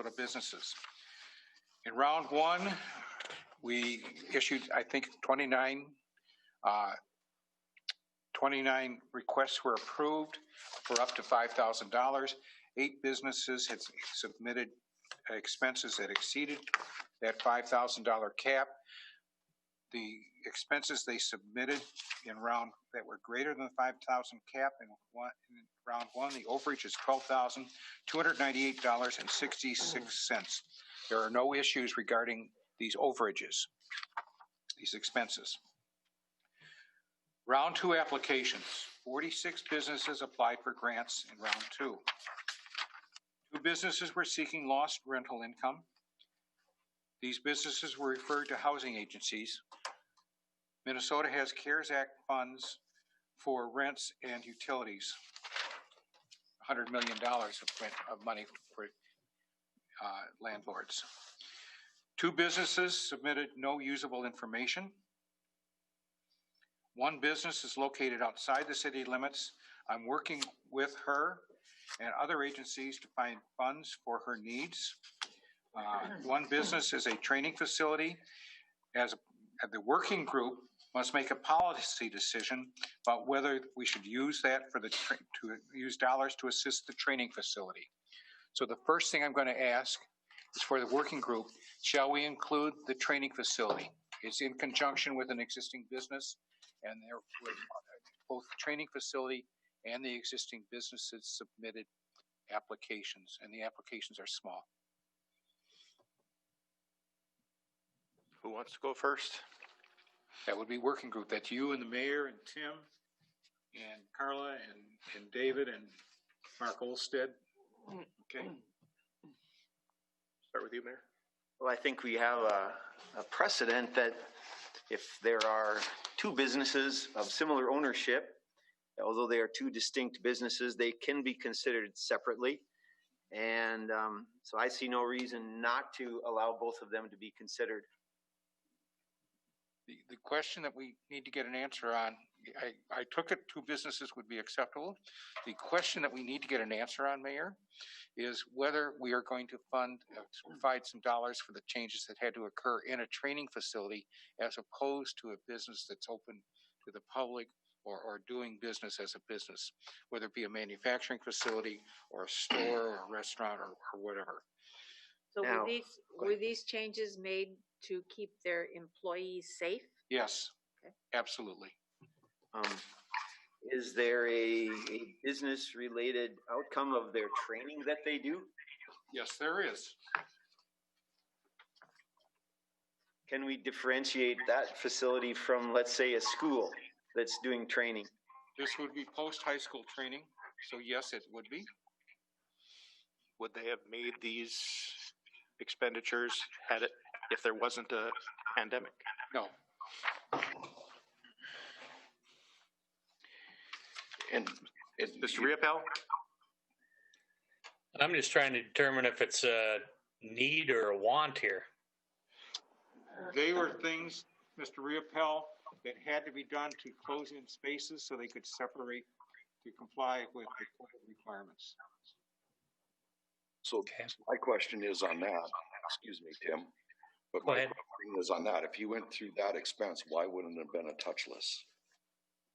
businesses. In round one, we issued, I think, 29 requests were approved for up to $5,000. 8 businesses had submitted expenses that exceeded that $5,000 cap. The expenses they submitted in round that were greater than the 5,000 cap in round one, the overage is $12,298.66. There are no issues regarding these overages, these expenses. Round two applications, 46 businesses applied for grants in round two. 2 businesses were seeking lost rental income. These businesses were referred to housing agencies. Minnesota has CARES Act funds for rents and utilities, $100 million of money for landlords. 2 businesses submitted no usable information. 1 business is located outside the city limits. I'm working with her and other agencies to find funds for her needs. 1 business is a training facility. As the working group must make a policy decision about whether we should use that for to use dollars to assist the training facility. So the first thing I'm going to ask is for the working group, shall we include the training facility? It's in conjunction with an existing business, and both the training facility and the existing businesses submitted applications, and the applications are small. Who wants to go first? That would be working group. That's you and the mayor and Tim and Carla and David and Mark Olsted. Okay. Start with you, Mayor. Well, I think we have a precedent that if there are 2 businesses of similar ownership, although they are 2 distinct businesses, they can be considered separately. And so I see no reason not to allow both of them to be considered. The question that we need to get an answer on, I took it 2 businesses would be acceptable. The question that we need to get an answer on, Mayor, is whether we are going to provide some dollars for the changes that had to occur in a training facility as opposed to a business that's open to the public or doing business as a business, whether it be a manufacturing facility or a store or a restaurant or whatever. So were these changes made to keep their employees safe? Yes, okay. Absolutely. Is there a business-related outcome of their training that they do? Yes, there is. Can we differentiate that facility from, let's say, a school that's doing training? This would be post-high school training, so yes, it would be. Would they have made these expenditures if there wasn't a pandemic? No. And Mr. Riopel? I'm just trying to determine if it's a need or a want here. They were things, Mr. Riopel, that had to be done to close in spaces so they could separate to comply with the COVID requirements. So my question is on that, excuse me, Tim, but my question is on that. If you went through that expense, why wouldn't it have been a touchless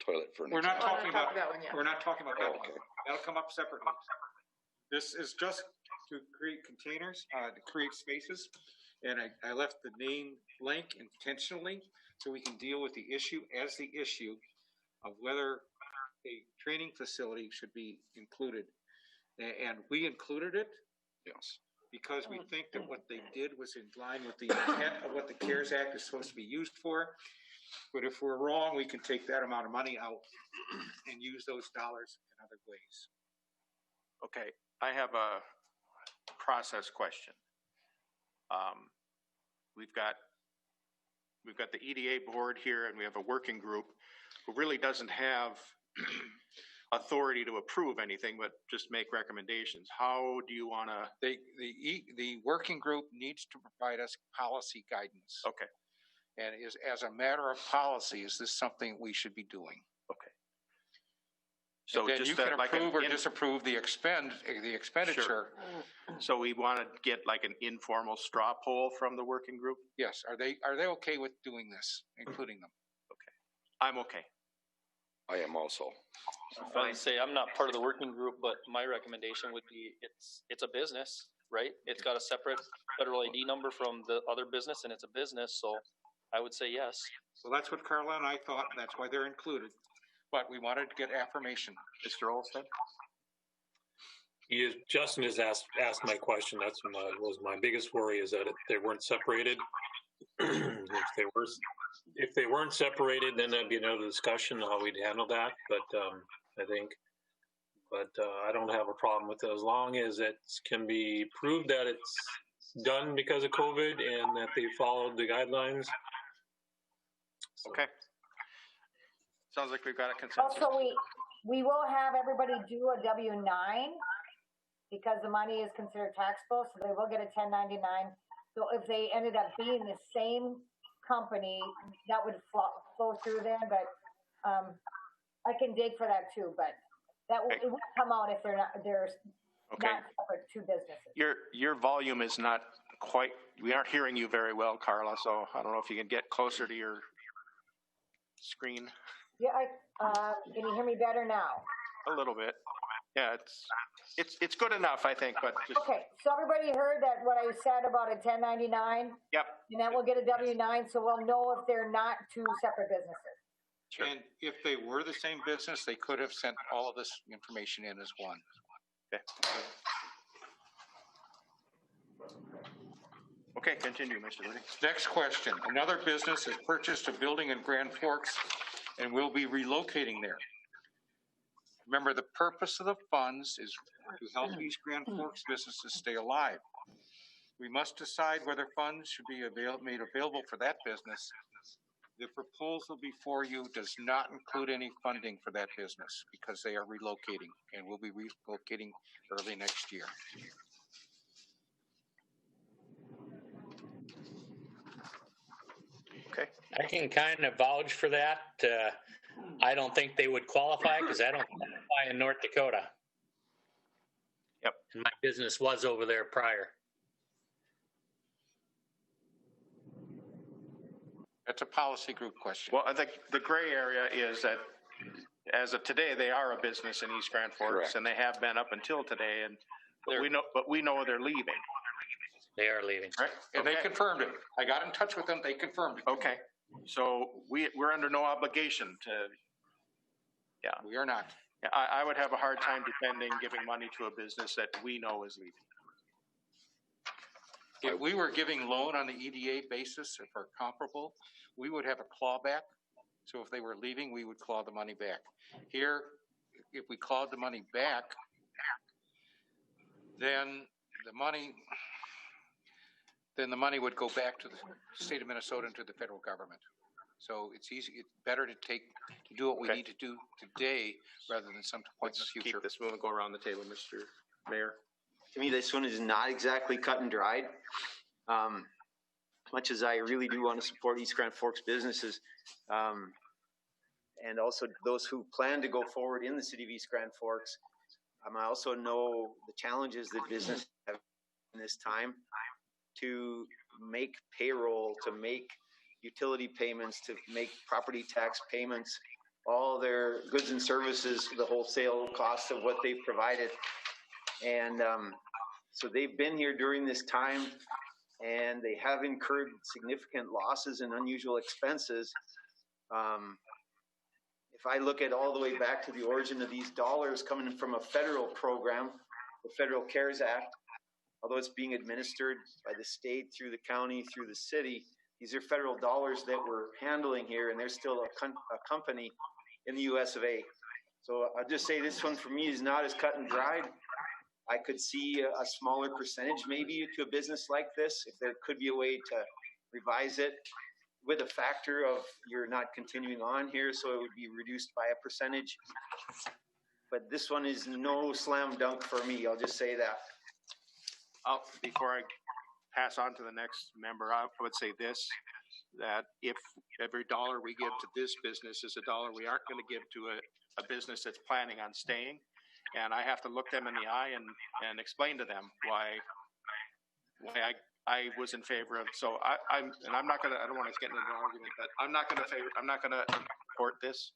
toilet for an We're not talking about that one yet. We're not talking about that one. Okay. That'll come up separately. This is just to create containers, to create spaces, and I left the name blank intentionally so we can deal with the issue as the issue of whether a training facility should be included. And we included it. Yes. Because we think that what they did was in line with the intent of what the CARES Act is supposed to be used for. But if we're wrong, we can take that amount of money out and use those dollars in other ways. Okay, I have a process question. We've got the EDA board here, and we have a working group who really doesn't have authority to approve anything, but just make recommendations. How do you want to? The working group needs to provide us policy guidance. Okay. And as a matter of policy, is this something we should be doing? Okay. So and then just you can like approve or disapprove the expenditure. Sure. So we want to get like an informal straw poll from the working group? Yes, are they okay with doing this, including them? I'm okay. I am also. I would say I'm not part of the working group, but my recommendation would be it's a business, right? It's got a separate federal ID number from the other business, and it's a business, so I would say yes. So that's what Carla and I thought, that's why they're included, but we wanted to get affirmation. Mr. Olson? Justin has asked my question. That's was my biggest worry, is that they weren't separated. If they weren't separated, then that'd be another discussion how we'd handle that. But I don't have a problem with it as long as it can be proved that it's done because of COVID and that they followed the guidelines. So. Okay. Sounds like we've got a consensus. Also, we will have everybody do a W-9 because the money is considered taxable, so they will get a 1099. So if they ended up being the same company, that would flow through then, but I can dig for that too, but that will, it would come out if they're not separate two businesses. Your volume is not quite, we aren't hearing you very well, Carla, so I don't know if you can get closer to your screen. Yeah, can you hear me better now? A little bit. Yeah, it's good enough, I think, but just. Okay, so everybody heard that what I said about a 1099? Yep. And then we'll get a W-9, so we'll know if they're not two separate businesses. Sure. And if they were the same business, they could have sent all of this information in as one. Okay. Okay, continue, Mr. Woody. Next question. Another business has purchased a building in Grand Forks and will be relocating there. Remember, the purpose of the funds is to help these Grand Forks businesses stay alive. We must decide whether funds should be made available for that business. The proposal before you does not include any funding for that business because they are relocating and will be relocating early next year. Okay. I can kind of vouch for that. I don't think they would qualify because I don't qualify in North Dakota. Yep. And my business was over there prior. That's a policy group question. Well, I think the gray area is that as of today, they are a business in East Grand Forks, Correct. and they have been up until today, and we know they're leaving. They are leaving. Right? And they confirmed it. I got in touch with them. They confirmed it. Okay. So we're under no obligation to. Yeah. We are not. I would have a hard time defending giving money to a business that we know is leaving. If we were giving loan on the EDA basis, if we're comparable, we would have a clawback. So if they were leaving, we would claw the money back. Here, if we clawed the money back, then the money would go back to the state of Minnesota and to the federal government. So it's better to do what we need to do today rather than some point in the future. Keep this moving, go around the table, Mr. Mayor. To me, this one is not exactly cut and dried. Much as I really do want to support East Grand Forks businesses, and also those who plan to go forward in the city of East Grand Forks, I also know the challenges that businesses have in this time to make payroll, to make utility payments, to make property tax payments, all their goods and services, the wholesale cost of what they've provided. And so they've been here during this time, and they have incurred significant losses and unusual expenses. If I look at all the way back to the origin of these dollars coming from a federal program, the Federal CARES Act, although it's being administered by the state, through the county, through the city, these are federal dollars that we're handling here, and there's still a company in the US of A. So I'll just say this one for me is not as cut and dried. I could see a smaller percentage maybe to a business like this, if there could be a way to revise it with a factor of you're not continuing on here, so it would be reduced by a percentage. But this one is no slam dunk for me, I'll just say that. Before I pass on to the next member, I would say this, that if every dollar we give to this business is a dollar we aren't going to give to a business that's planning on staying, and I have to look them in the eye and explain to them why I was in favor of, so I'm not gonna, I don't want to get into an argument, but I'm not gonna support this.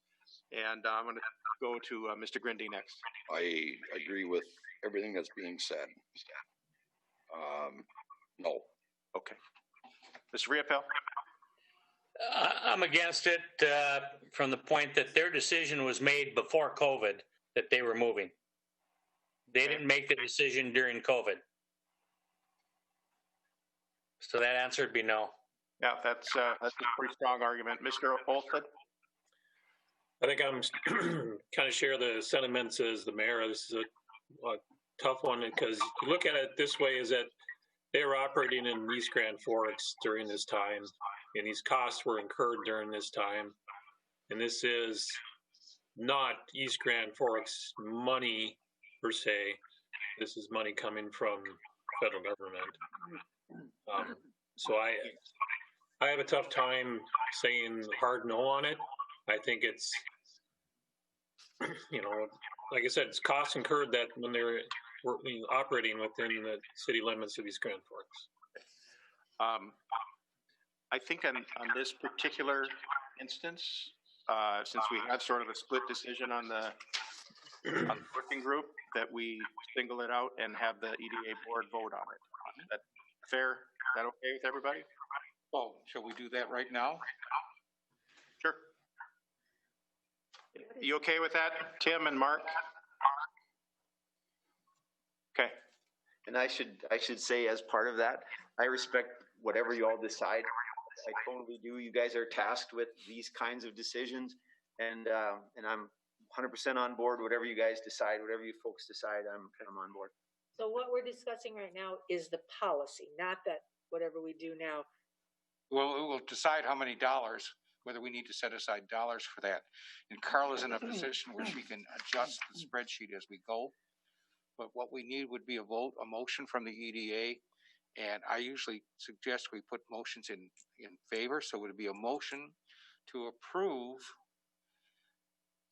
And I'm gonna go to Mr. Grindy next. I agree with everything that's being said. No. Okay. Mr. Riopel? I'm against it from the point that their decision was made before COVID that they were moving. They didn't make the decision during COVID. So that answer would be no. Yeah, that's a pretty strong argument. Mr. Olsted? I think I'm kind of share the sentiments as the mayor. This is a tough one because you look at it this way: is that they were operating in East Grand Forks during this time, and these costs were incurred during this time. And this is not East Grand Forks money per se. This is money coming from federal government. So I have a tough time saying hard no on it. I think it's, like I said, it's costs incurred that when they're operating within the city limits of East Grand Forks. I think on this particular instance, since we have sort of a split decision on the working group, that we single it out and have the EDA board vote on it. Is that fair? Is that okay with everybody? Oh, shall we do that right now? Sure. You okay with that, Tim and Mark? Okay. And I should say, as part of that, I respect whatever you all decide. I totally do. You guys are tasked with these kinds of decisions, and I'm 100% on board. Whatever you guys decide, whatever you folks decide, I'm on board. So what we're discussing right now is the policy, not that whatever we do now. Well, we'll decide how many dollars, whether we need to set aside dollars for that. And Carla's in a position where she can adjust the spreadsheet as we go. But what we need would be a motion from the EDA. And I usually suggest we put motions in favor. So it would be a motion to approve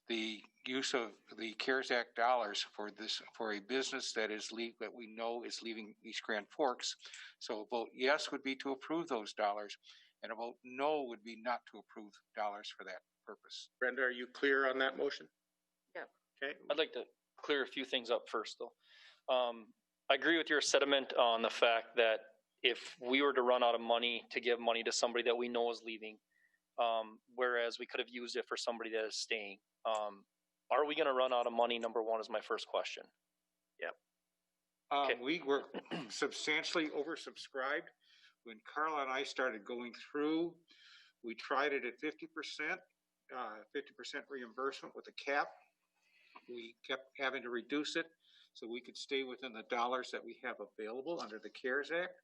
the use of the CARES Act dollars for a business that we know is leaving East Grand Forks. So a vote yes would be to approve those dollars, and a vote no would be not to approve dollars for that purpose. Brenda, are you clear on that motion? Yeah. Okay. I'd like to clear a few things up first, though. I agree with your sentiment on the fact that if we were to run out of money to give money to somebody that we know is leaving, whereas we could have used it for somebody that is staying, are we going to run out of money? Number one is my first question. Yep. Okay. We were substantially oversubscribed. When Carla and I started going through, we tried it at 50%, 50% reimbursement with a cap. We kept having to reduce it so we could stay within the dollars that we have available under the CARES Act.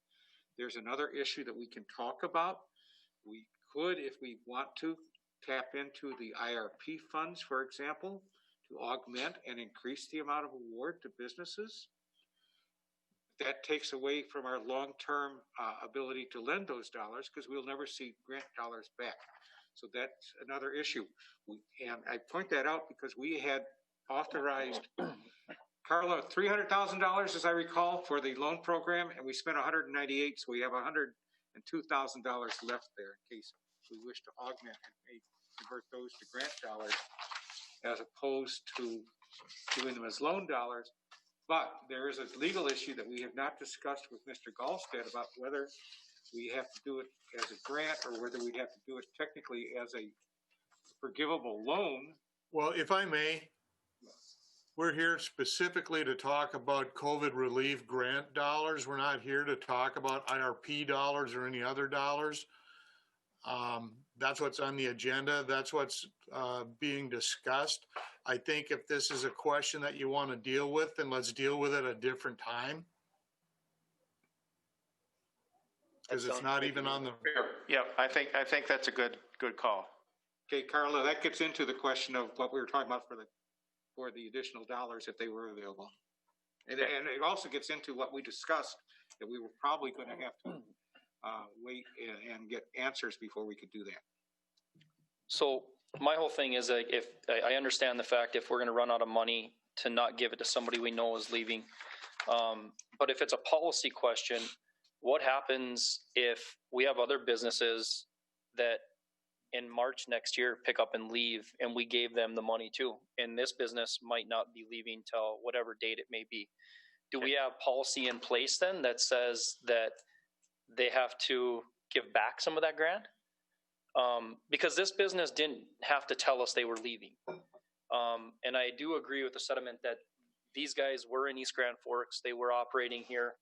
There's another issue that we can talk about. We could, if we want to, tap into the IRP funds, for example, to augment and increase the amount of award to businesses. That takes away from our long-term ability to lend those dollars because we'll never see grant dollars back. So that's another issue. And I point that out because we had authorized, Carla, $300,000, as I recall, for the loan program, and we spent $198, so we have $102,000 left there in case we wish to augment and convert those to grant dollars as opposed to doing them as loan dollars. But there is a legal issue that we have not discussed with Mr. Gallstead about whether we have to do it as a grant or whether we have to do it technically as a forgivable loan. Well, if I may, we're here specifically to talk about COVID relief grant dollars. We're not here to talk about IRP dollars or any other dollars. That's what's on the agenda. That's what's being discussed. I think if this is a question that you want to deal with, then let's deal with it at a different time. Because it's not even on the. Yeah, I think that's a good call. Okay, Carla, that gets into the question of what we were talking about for the additional dollars if they were available. And it also gets into what we discussed, that we were probably going to have to wait and get answers before we could do that. So my whole thing is, like, if I understand the fact if we're going to run out of money to not give it to somebody we know is leaving. But if it's a policy question, what happens if we have other businesses that in March next year pick up and leave, and we gave them the money too, and this business might not be leaving till whatever date it may be? Do we have policy in place then that says that they have to give back some of that grant? Because this business didn't have to tell us they were leaving. And I do agree with the sentiment that these guys were in East Grand Forks. They were operating here.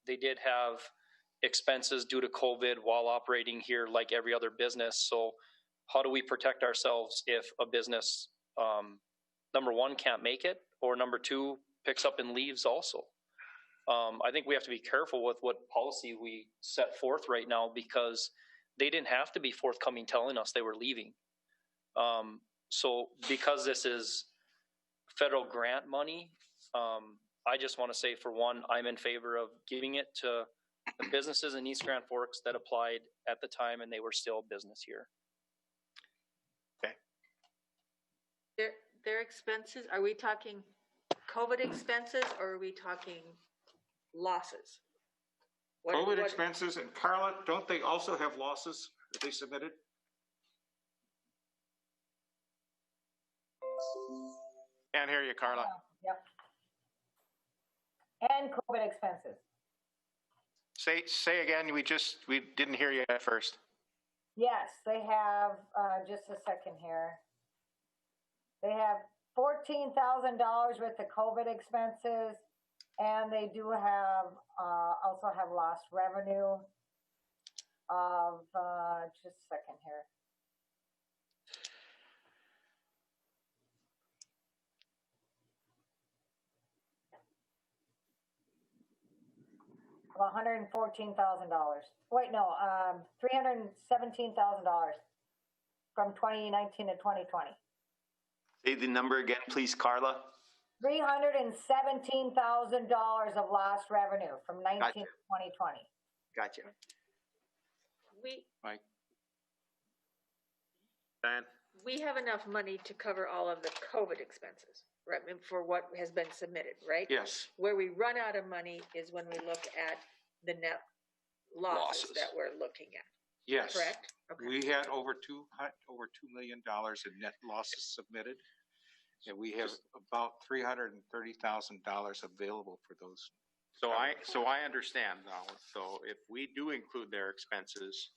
They did have expenses due to COVID while operating here like every other business. So how do we protect ourselves if a business, number one, can't make it, or number two, picks up and leaves also? I think we have to be careful with what policy we set forth right now, because they didn't have to be forthcoming telling us they were leaving. So because this is federal grant money, I just want to say, for one, I'm in favor of giving it to the businesses in East Grand Forks that applied at the time and they were still business here. Their expenses, are we talking COVID expenses or are we talking losses? COVID expenses, and Carla, don't they also have losses that they submitted? Can't hear you, Carla. Yep. And COVID expenses. Say again, we didn't hear you at first. Yes, they have, just a second here. They have $14,000 worth of COVID expenses, and they do have, also have lost revenue of, just a second here. Of $114,000. Wait, no, $317,000 from 2019 to 2020. Say the number again, please, Carla. $317,000 of lost revenue from 19 Gotcha. to 2020. Gotcha. Mike? Dan? We have enough money to cover all of the COVID expenses, right? I mean, for what has been submitted, right? Yes. Where we run out of money is when we look at the net losses that we're looking at, Yes. correct? Okay. We had over $2 million in net losses submitted, and we have about $330,000 available for those. So I understand now. So if we do include their expenses,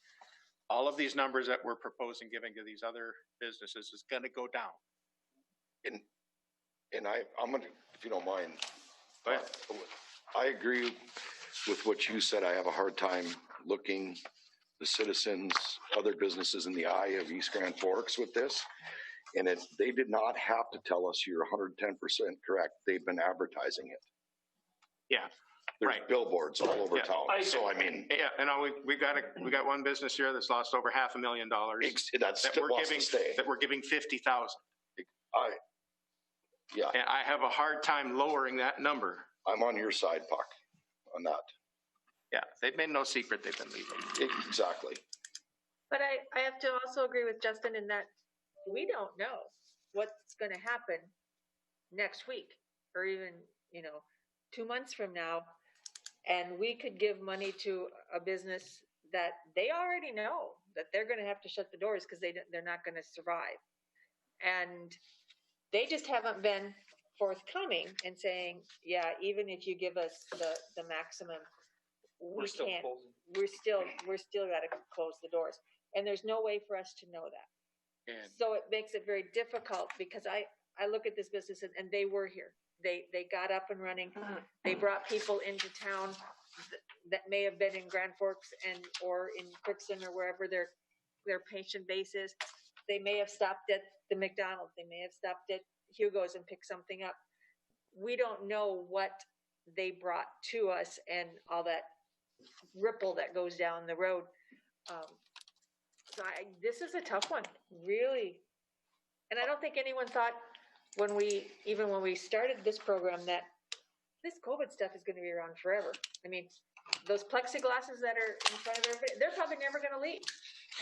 all of these numbers that we're proposing giving to these other businesses is going to go down. And I'm gonna, if you don't mind, Go ahead. I agree with what you said. I have a hard time looking the citizens, other businesses in the eye of East Grand Forks with this. And they did not have to tell us you're 110% correct. They've been advertising it. Yeah. There's Right. billboards all over Yeah. town. So I mean, Yeah, and we got one business here that's lost over $500,000 that's that still we're wants giving to stay. that we're giving 50,000. Yeah, And I have a hard time lowering that number. I'm on your side, Puck, on that. Yeah, they've made no secret they've been leaving. Exactly. But I have to also agree with Justin in that we don't know what's going to happen next week or even, 2 months from now. And we could give money to a business that they already know that they're going to have to shut the doors because they're not going to survive. And they just haven't been forthcoming and saying, yeah, even if you give us the maximum, we can't. We're still got to close the doors. And there's no way for us to know that. And So it makes it very difficult because I look at this business and they were here. They got up and running. They brought people into town that may have been in Grand Forks or in Crookston or wherever their patient base is. They may have stopped at the McDonald's. They may have stopped at Hugo's and picked something up. We don't know what they brought to us and all that ripple that goes down the road. So this is a tough one, really. And I don't think anyone thought when we started this program that this COVID stuff is going to be around forever. I mean, those plexiglasses that are in front of everybody, they're probably never going to leave.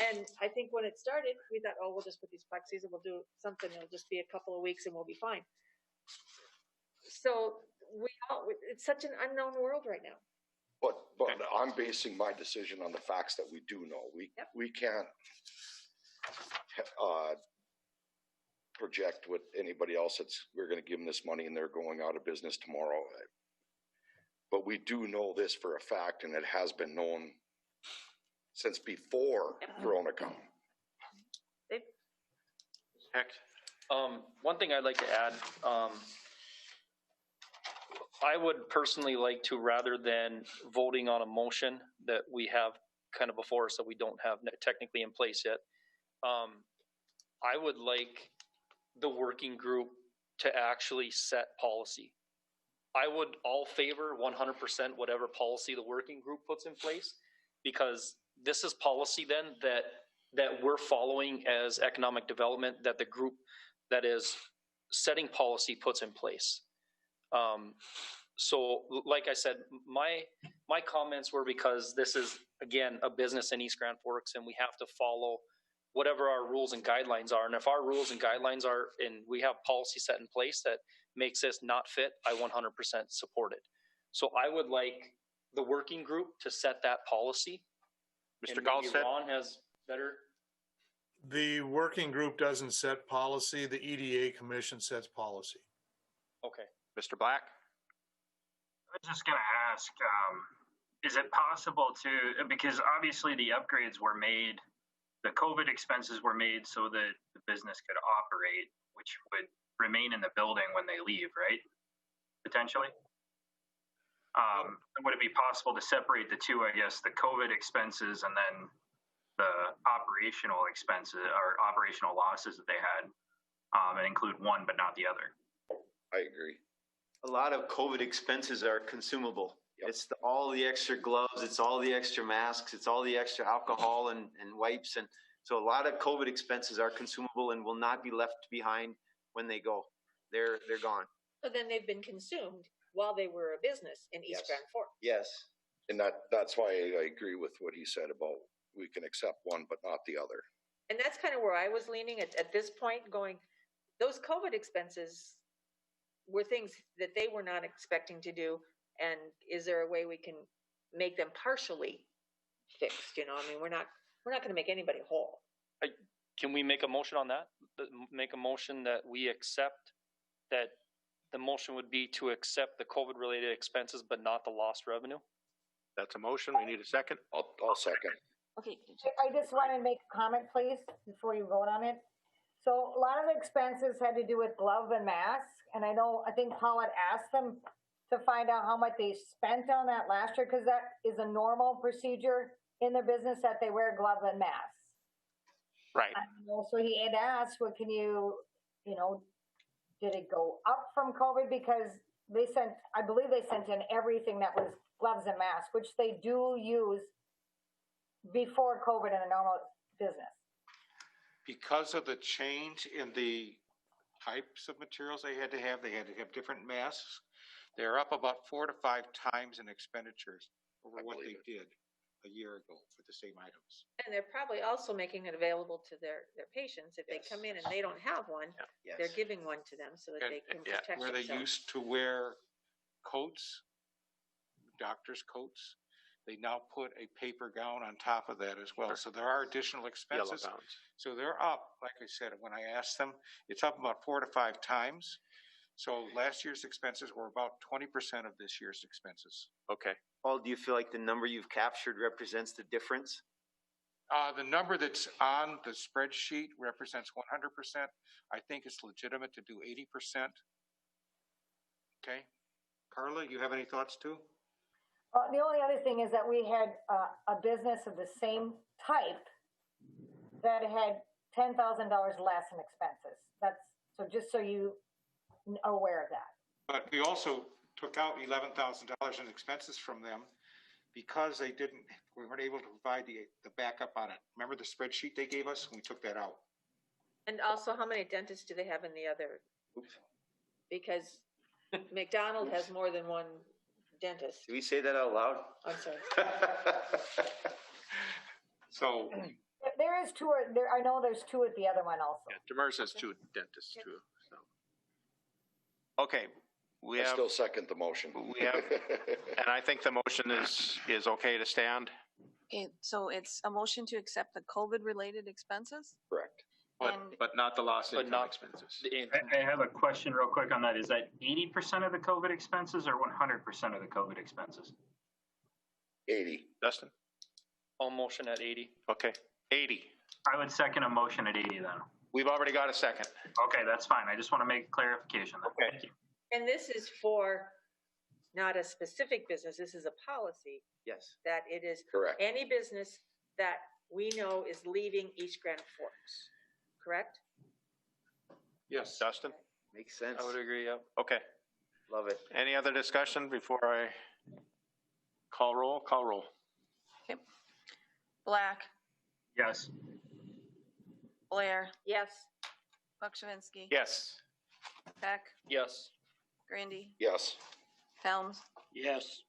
And I think when it started, we thought, oh, we'll just put these plexis and we'll do something. It'll just be a couple of weeks and we'll be fine. So it's such an unknown world right now. But I'm basing my decision on the facts that we do know. We can't project with anybody else that's, we're gonna give them this money and they're going out of business tomorrow. But we do know this for a fact, and it has been known since before Corona come. Heck, One thing I'd like to add, I would personally like to, rather than voting on a motion that we have kind of before us that we don't have technically in place yet, I would like the working group to actually set policy. I would all favor 100% whatever policy the working group puts in place, because this is policy then that we're following as economic development, that the group that is setting policy puts in place. So like I said, my comments were because this is, again, a business in East Grand Forks, and we have to follow whatever our rules and guidelines are. And if our rules and guidelines are, and we have policy set in place that makes this not fit, I 100% support it. So I would like the working group to set that policy. Mr. And maybe Galsted? Ron has better. The working group doesn't set policy, the EDA commission sets policy. Okay. Mr. Black? I was just going to ask, is it possible to, because obviously the upgrades were made, the COVID expenses were made so that the business could operate, which would remain in the building when they leave, right? Potentially. Would it be possible to separate the two, I guess, the COVID expenses and then the operational expenses or operational losses that they had, and include one but not the other? I agree. A lot of COVID expenses are consumable. Yep. It's all the extra gloves, it's all the extra masks, it's all the extra alcohol and wipes. And so a lot of COVID expenses are consumable and will not be left behind when they go. They're gone. So then they've been consumed while they were a business in East Yes. Grand Forks. Yes. And that's why I agree with what he said about we can accept one, but not the other. And that's kind of where I was leaning at this point, going, those COVID expenses were things that they were not expecting to do. And is there a way we can make them partially fixed? You know, I mean, we're not going to make anybody whole. Can we make a motion on that? Make a motion that we accept, that the motion would be to accept the COVID related expenses, but not the lost revenue? That's a motion. We need a second. I'll second. Okay, I just want to make a comment, please, before you vote on it. So a lot of the expenses had to do with glove and mask, and I think Paul had asked them to find out how much they spent on that last year, because that is a normal procedure in the business that they wear glove and masks. Right. So he had asked, well, can did it go up from COVID? Because I believe they sent in everything that was gloves and masks, which they do use before COVID in a normal business. Because of the change in the types of materials they had to have different masks. They're up about 4 to 5 times in expenditures over what they did a year ago for the same items. And they're probably also making it available to their patients. If they come in and they don't have one, they're giving one to them so that they can protect where themselves. they used to wear coats, doctor's coats, they now put a paper gown on top of that as well. So there are additional expenses. Yellow gowns. So they're up, like I said, when I asked them, it's up about 4 to 5 times. So last year's expenses were about 20% of this year's expenses. Okay. Paul, do you feel like the number you've captured represents the difference? The number that's on the spreadsheet represents 100%. I think it's legitimate to do 80%. Okay. Carla, you have any thoughts too? The only other thing is that we had a business of the same type that had $10,000 less in expenses. So just so you are aware of that. But we also took out $11,000 in expenses from them because we weren't able to provide the backup on it. Remember the spreadsheet they gave us? We took that out. And also, how many dentists do they have in the other? Because McDonald has more than one dentist. Did we say that out loud? I'm sorry. So there is two. I know there's 2 at the other one also. Yeah, Demers has 2 dentists too. So. Okay, We I have, still second the motion. we have, and I think the motion is okay to stand. Okay, so it's a motion to accept the COVID-related expenses? Correct. And But not the lost But income not- expenses. I have a question real quick on that. Is that 80% of the COVID expenses or 100% of the COVID expenses? 80. Dustin? I'll motion at 80. Okay, 80. I would second a motion at 80 then. We've already got a second. Okay, that's fine. I just want to make clarification then. Okay. Thank you. And this is for not a specific business, this is a policy Yes. that it is Correct. any business that we know is leaving East Grand Forks, correct? Yes. Dustin? Makes sense. I would agree, yep. Okay. Love it. Any other discussion before I call roll? Call roll. Black, Yes. Blair, Yes. Buckshevsky. Yes. Beck, Yes. Grandy, Yes. Helms. Yes.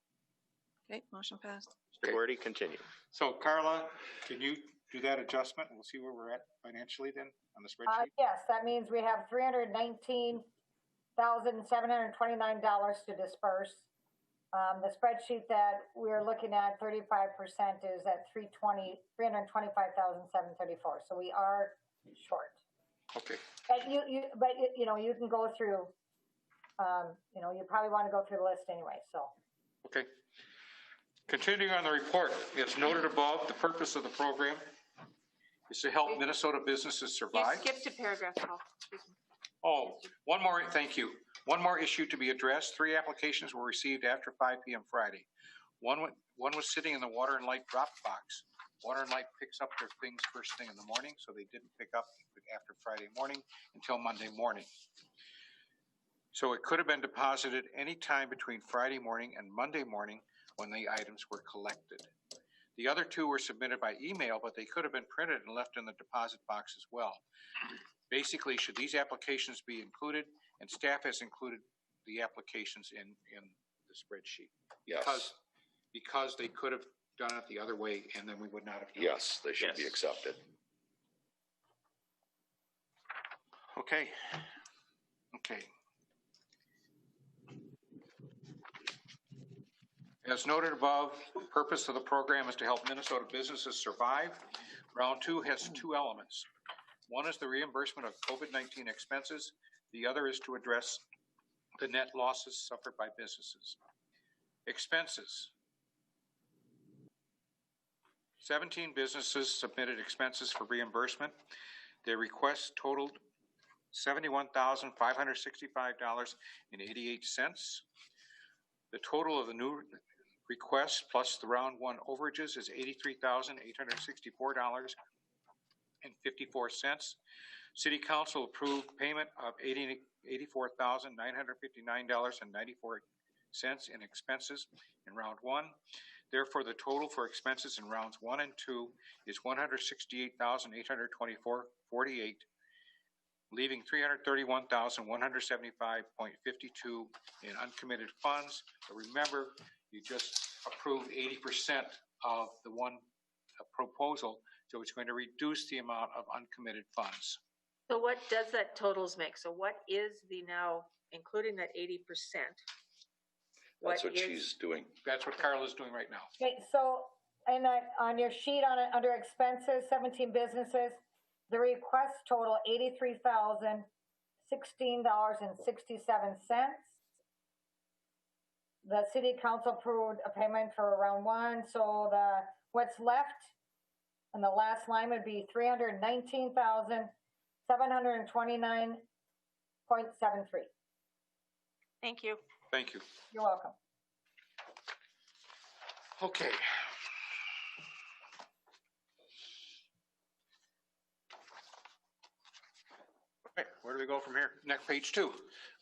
Okay, motion passed. Mr. Gordy, continue. So Carla, can you do that adjustment? We'll see where we're at financially then on the spreadsheet. Yes, that means we have $319,729 to disperse. The spreadsheet that we're looking at, 35% is at 325,734. So we are short. Okay. But you can go through, you probably want to go through the list anyway, so. Okay. Continuing on the report, as noted above, the purpose of the program is to help Minnesota businesses You survive. skipped to paragraph 12. Excuse me. Oh, one more, thank you. One more issue to be addressed. 3 applications were received after 5 p.m. Friday. One was sitting in the Water and Light drop box. Water and Light picks up their things first thing in the morning, so they didn't pick up after Friday morning until Monday morning. So it could have been deposited any time between Friday morning and Monday morning when the items were collected. The other 2 were submitted by email, but they could have been printed and left in the deposit box as well. Basically, should these applications be included? And staff has included the applications in the spreadsheet. Yes. Because they could have done it the other way and then we would not have done it. Yes, they should be Yes. accepted. Okay. Okay. As noted above, the purpose of the program is to help Minnesota businesses survive. Round 2 has 2 elements. One is the reimbursement of COVID-19 expenses. The other is to address the net losses suffered by businesses. Expenses. 17 businesses submitted expenses for reimbursement. Their requests totaled $71,565.88. The total of the new requests plus the round 1 overages is $83,864.54. City Council approved payment of $84,959.94 in expenses in round 1. Therefore, the total for expenses in rounds 1 and 2 is $168,824.48, leaving $331,175.52 in uncommitted funds. But remember, you just approved 80% of the one proposal, so it's going to reduce the amount of uncommitted funds. So what does that totals make? So what is the now, including that 80%? That's what she's doing. That's what Carla's doing right now. Okay, so, and on your sheet under expenses, 17 businesses, the request total $83,016.67. The city council approved a payment for round 1, so what's left in the last line would be $319,729.73. Thank you. Thank you. You're welcome. Okay. All right, where do we go from here? Next, page 2.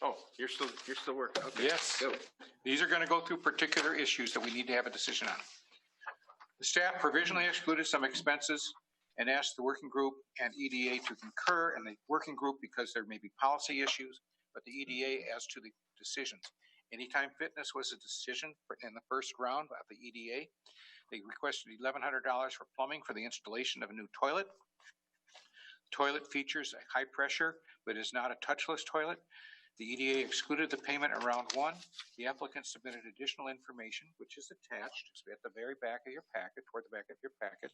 Oh, you're still working. Okay. Yes. Go. These are going to go through particular issues that we need to have a decision on. The staff provisionally excluded some expenses and asked the working group and EDA to concur, and the working group because there may be policy issues, but the EDA as to the decisions. Anytime Fitness was a decision in the first round of the EDA. They requested $1,100 for plumbing for the installation of a new toilet. The toilet features a high pressure, but is not a touchless toilet. The EDA excluded the payment in round one. The applicant submitted additional information, which is attached, it's at the very back of your packet, toward the back of your packet.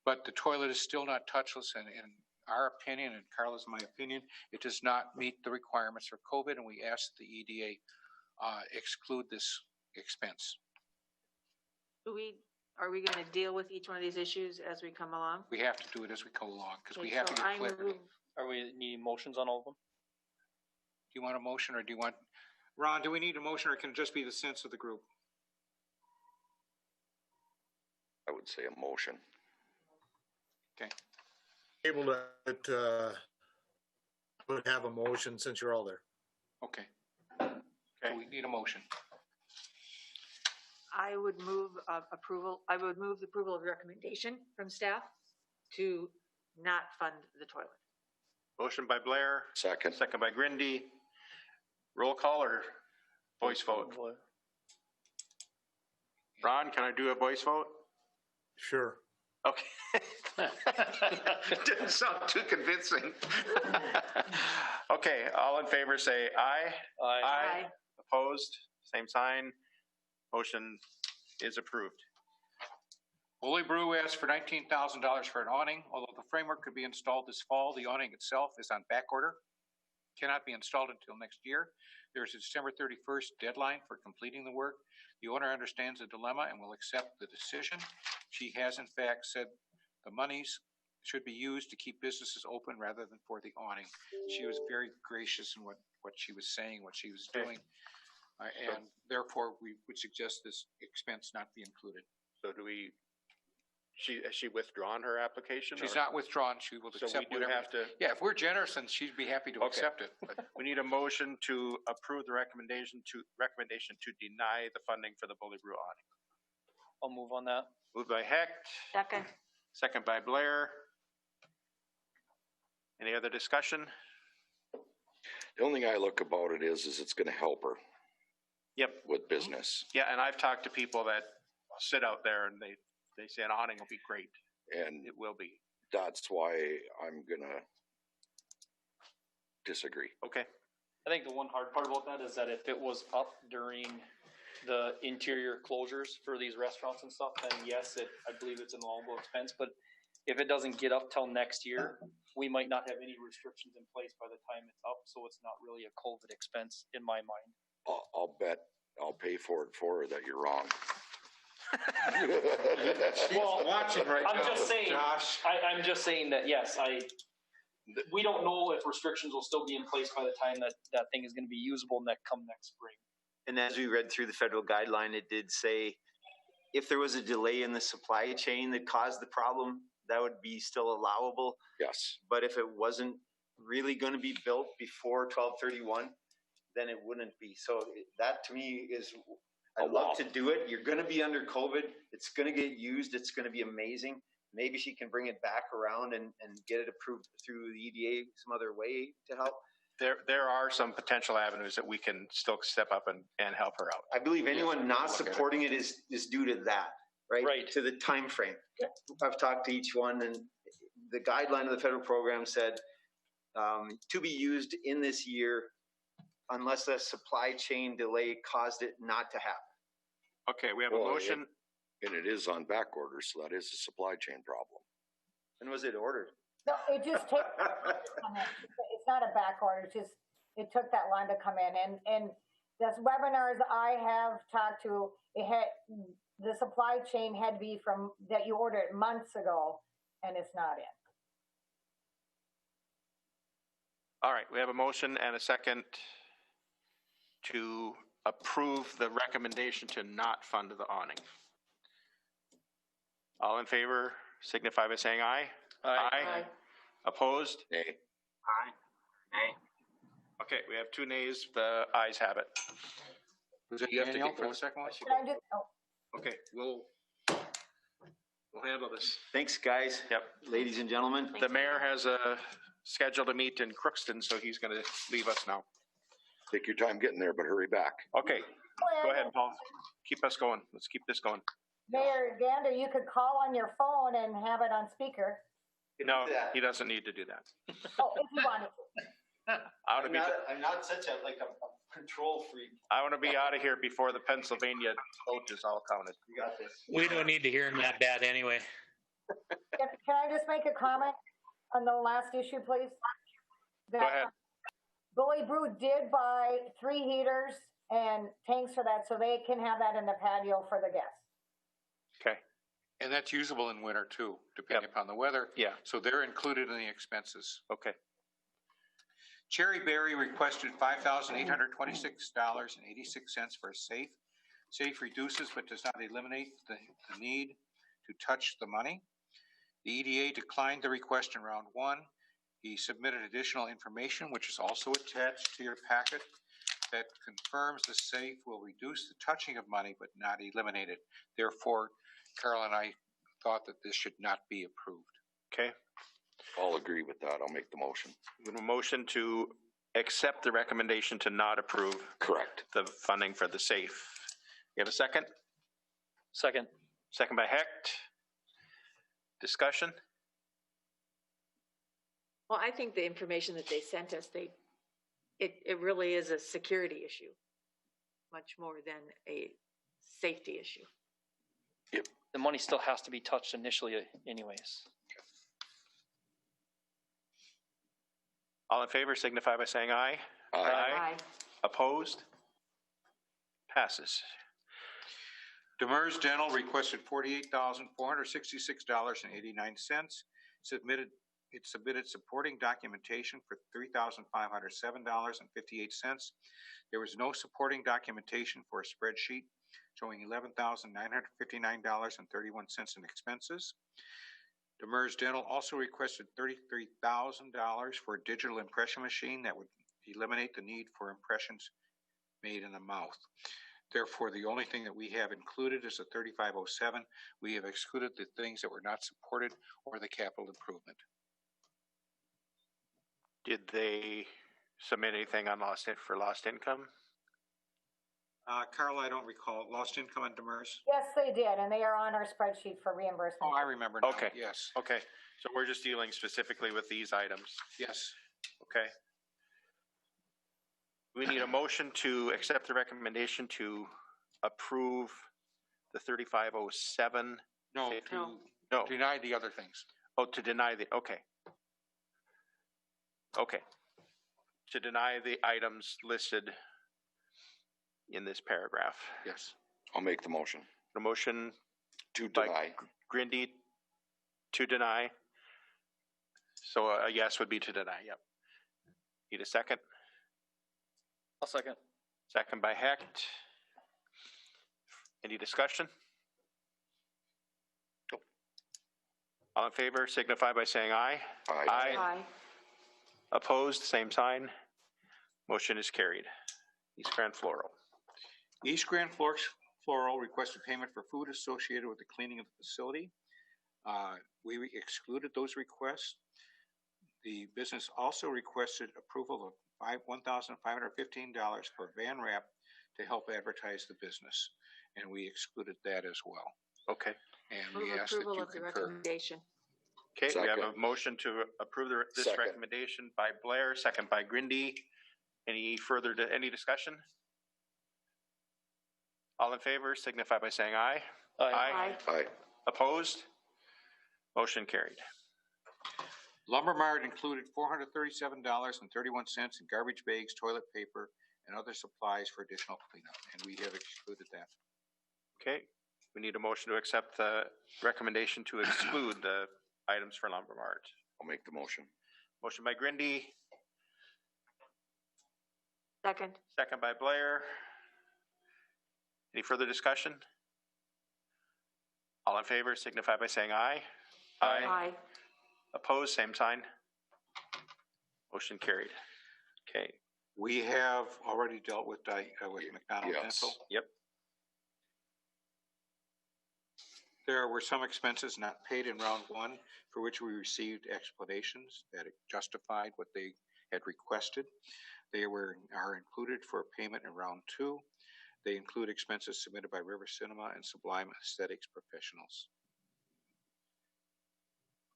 But the toilet is still not touchless, and in our opinion, and Carla's my opinion, it does not meet the requirements for COVID, and we ask the EDA exclude this expense. Are we going to deal with each one of these issues as we come along? We have to do it as we go along, because we Okay, have to so get I clarity. move- Are we needing motions on all of them? Do you want a motion, or do you want, Ron, do we need a motion, or can it just be the sense of the group? I would say a motion. Okay. Able to, would have a motion since you're all there. Okay. So we need a motion. I would move approval, I would move the approval of the recommendation from staff to not fund the toilet. Motion by Blair, Second. second by Grindy. Roll call or voice vote? Ron, can I do a voice vote? Sure. Okay. Didn't sound too convincing. Okay, all in favor say aye. Aye. Opposed, same sign. Motion is approved. Bully Brew asked for $19,000 for an awning. Although the framework could be installed this fall, the awning itself is on back order. Cannot be installed until next year. There is a December 31st deadline for completing the work. The owner understands the dilemma and will accept the decision. She has in fact said the monies should be used to keep businesses open rather than for the awning. She was very gracious in what she was saying, what she was doing. And therefore, we would suggest this expense not be included. So has she withdrawn her application? She's or- not withdrawn. She will So accept we do whatever. have to, Yeah, if we're generous, then she'd be happy to Okay. accept it. But we need a motion to approve the recommendation to deny the funding for the Bully Brew awning. I'll move on that. Moved by Hecht, Second. second by Blair. Any other discussion? The only thing I look about it is it's gonna help her Yep. with business. Yeah, and I've talked to people that sit out there and they say an awning will be great. And It will be. that's why I'm gonna disagree. Okay. I think the one hard part about that is that if it was up during the interior closures for these restaurants and stuff, then yes, I believe it's an allowable expense, but if it doesn't get up till next year, we might not have any restrictions in place by the time it's up, so it's not really a COVID expense in my mind. I'll bet I'll pay for it for her that you're wrong. Well, watching right I'm now, just saying, Josh. I'm just saying that, yes, we don't know if restrictions will still be in place by the time that thing is gonna be usable next spring. And as we read through the federal guideline, it did say if there was a delay in the supply chain that caused the problem, that would be still allowable. Yes. But if it wasn't really going to be built before 12/31, then it wouldn't be. So that to me is, I'd love to do it. You're going to be under COVID. It's going to get used. It's going to be amazing. Maybe she can bring it back around and get it approved through the EDA some other way to help. There are some potential avenues that we can still step up and help her out. I believe anyone not supporting it is due to that, right? Right. To the time frame. I've talked to each one, and the guideline of the federal program said to be used in this year unless a supply chain delay caused it not to happen. Okay, we have a Well, motion. And it is on back order, so that is a supply chain problem. When was it ordered? No, it just takes, it's not a back order, it's just, it took that long to come in. And this webinars I have talked to, it had, the supply chain had to be from, that you ordered months ago, and it's not in. All right, we have a motion and a second to approve the recommendation to not fund the awning. All in favor signify by saying aye. Aye. Opposed? Nay. Aye. Nay. Okay, we have 2 nays. The ayes have it. Was it You have to Danielle get for the close. second one? Can I just, oh, Okay, we'll handle this. Thanks, guys. Yep. Ladies and gentlemen. The mayor has a schedule to meet in Crookston, so he's going to leave us now. Take your time getting there, but hurry back. Okay, go ahead, Paul. Keep us going. Let's keep this going. Mayor Gander, you could call on your phone and have it on speaker. No, he doesn't need to do that. Oh, if you wanted to. I want to be, I'm not such a control freak. I want to be out of here before the Pennsylvania vote is all counted. You got this. We don't need to hear him that bad anyway. Can I just make a comment on the last issue, please? Go ahead. Bully Brew did buy 3 heaters and tanks for that, so they can have that in the patio for the guests. Okay. And that's usable in winter too, depending upon the weather. Yeah. So they're included in the expenses. Okay. Cherry Berry requested $5,826.86 for a safe. Safe reduces but does not eliminate the need to touch the money. The EDA declined the request in round 1. He submitted additional information, which is also attached to your packet, that confirms the safe will reduce the touching of money but not eliminate it. Therefore, Carl and I thought that this should not be approved. Okay. I'll agree with that. I'll make the motion. We have a motion to accept the recommendation to not approve Correct. the funding for the safe. You have a second? Second. Second by Hecht. Discussion? Well, I think the information that they sent us, it really is a security issue, much more than a safety issue. The money still has to be touched initially anyways. All in favor signify by saying aye. Aye. Opposed? Passes. Demers Dental requested $48,466.89. It submitted supporting documentation for $3,507.58. There was no supporting documentation for a spreadsheet showing $11,959.31 in expenses. Demers Dental also requested $33,000 for a digital impression machine that would eliminate the need for impressions made in the mouth. Therefore, the only thing that we have included is the 3507. We have excluded the things that were not supported or the capital improvement. Did they submit anything on lost income? Carl, I don't recall. Lost income on Demers? Yes, they did, and they are on our spreadsheet for reimbursement. Oh, I remember now. Okay. Yes. Okay. So we're just dealing specifically with these items. Yes. Okay. We need a motion to accept the recommendation to approve the 3507. No, No. deny the other things. Oh, to deny the, okay. Okay. To deny the items listed in this paragraph. Yes. I'll make the motion The motion to by deny. Grindy to deny. So a yes would be to deny, yep. Need a second? I'll second. Second by Hecht. Any discussion? All in favor signify by saying aye. Aye. Opposed, same sign. Motion is carried. East Grand Floral. East Grand Floral requested payment for food associated with the cleaning of the facility. We excluded those requests. The business also requested approval of $1,515 for van wrap to help advertise the business, and we excluded that as well. Okay. And we Move ask that approval you of the concur. recommendation. Okay, we have a Second. motion to approve this Second. recommendation by Blair, second by Grindy. Any discussion? All in favor signify by saying aye. Aye. Aye. Opposed? Motion carried. Lumber Mart included $437.31 in garbage bags, toilet paper, and other supplies for additional cleanup, and we have excluded that. Okay, we need a motion to accept the recommendation to exclude the items for Lumber Mart. I'll make the motion. Motion by Grindy, Second. second by Blair. Any further discussion? All in favor signify by saying aye. Aye. Opposed, same sign. Motion carried. Okay, We have already dealt with McDonald Yes. Dental. yep. There were some expenses not paid in round 1 for which we received explanations that justified what they had requested. They are included for payment in round 2. They include expenses submitted by River Cinema and Sublime Aesthetics professionals.